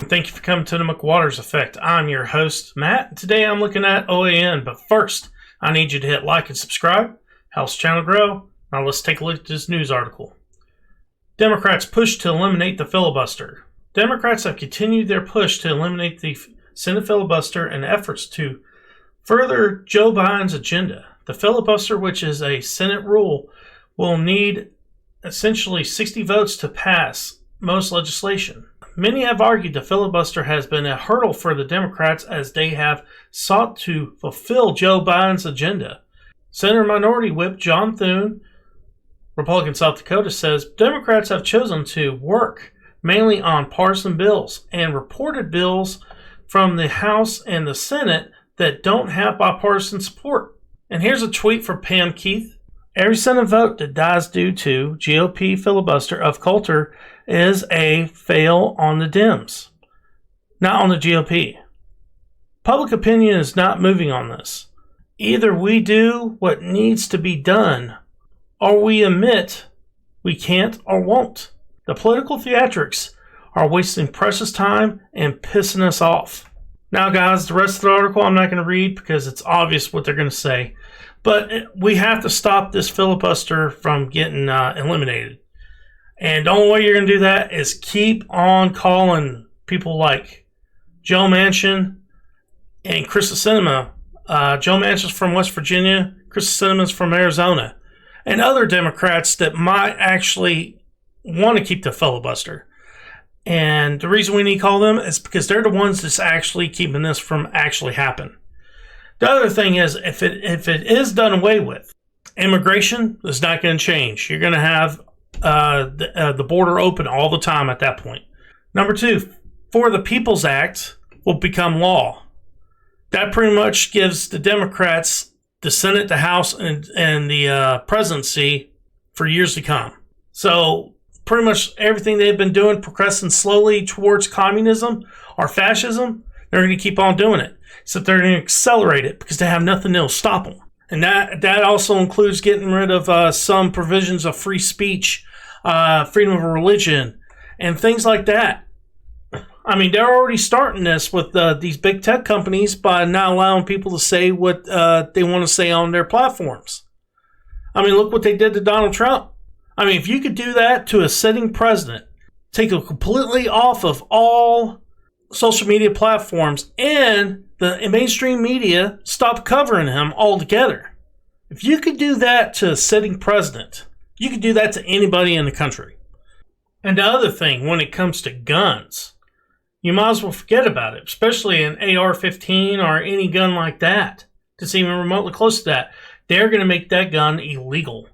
Thank you for coming to the McWaters Effect. I'm your host, Matt. Today I'm looking at OAN, but first, I need you to hit like and subscribe. Helps the channel grow. Now let's take a look at this news article. Democrats push to eliminate the filibuster. Democrats have continued their push to eliminate the Senate filibuster in efforts to further Joe Biden's agenda. The filibuster, which is a Senate rule, will need essentially 60 votes to pass most legislation. Many have argued the filibuster has been a hurdle for the Democrats as they have sought to fulfill Joe Biden's agenda. Senator Minority Whip John Thune, Republican South Dakota, says Democrats have chosen to work mainly on partisan bills and reported bills from the House and the Senate that don't have bipartisan support. And here's a tweet from Pam Keith. Every Senate vote that dies due to GOP filibuster of Coulter is a fail on the Dems, not on the GOP. Public opinion is not moving on this. Either we do what needs to be done, or we admit we can't or won't. The political theatrics are wasting precious time and pissing us off. Now, guys, the rest of the article I'm not going to read because it's obvious what they're going to say. But we have to stop this filibuster from getting eliminated. And the only way you're going to do that is keep on calling people like Joe Manchin and Krista Sinema. Joe Manchin's from West Virginia. Krista Sinema's from Arizona. And other Democrats that might actually want to keep the filibuster. And the reason we need to call them is because they're the ones that's actually keeping this from actually happening. The other thing is, if it is done away with, immigration is not going to change. You're going to have the border open all the time at that point. Number two, For the People's Act will become law. That pretty much gives the Democrats the Senate, the House, and the presidency for years to come. So pretty much everything they've been doing, progressing slowly towards communism or fascism, they're going to keep on doing it. So they're going to accelerate it because they have nothing that'll stop them. And that also includes getting rid of some provisions of free speech, freedom of religion, and things like that. I mean, they're already starting this with these big tech companies by not allowing people to say what they want to say on their platforms. I mean, look what they did to Donald Trump. I mean, if you could do that to a sitting president, take him completely off of all social media platforms, and the mainstream media stop covering him altogether. If you could do that to a sitting president, you could do that to anybody in the country. And the other thing, when it comes to guns, you might as well forget about it, especially an AR-15 or any gun like that that's even remotely close to that. They're going to make that gun illegal.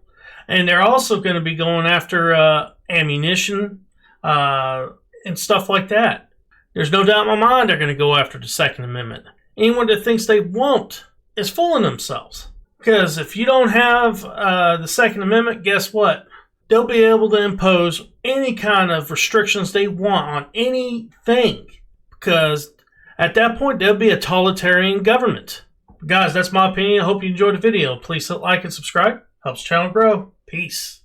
And they're also going to be going after ammunition and stuff like that. There's no doubt in my mind they're going to go after the Second Amendment. Anyone that thinks they won't is fooling themselves. Because if you don't have the Second Amendment, guess what? They'll be able to impose any kind of restrictions they want on anything. Because at that point, there'll be a totalitarian government. Guys, that's my opinion. I hope you enjoyed the video. Please hit like and subscribe. Helps the channel grow. Peace.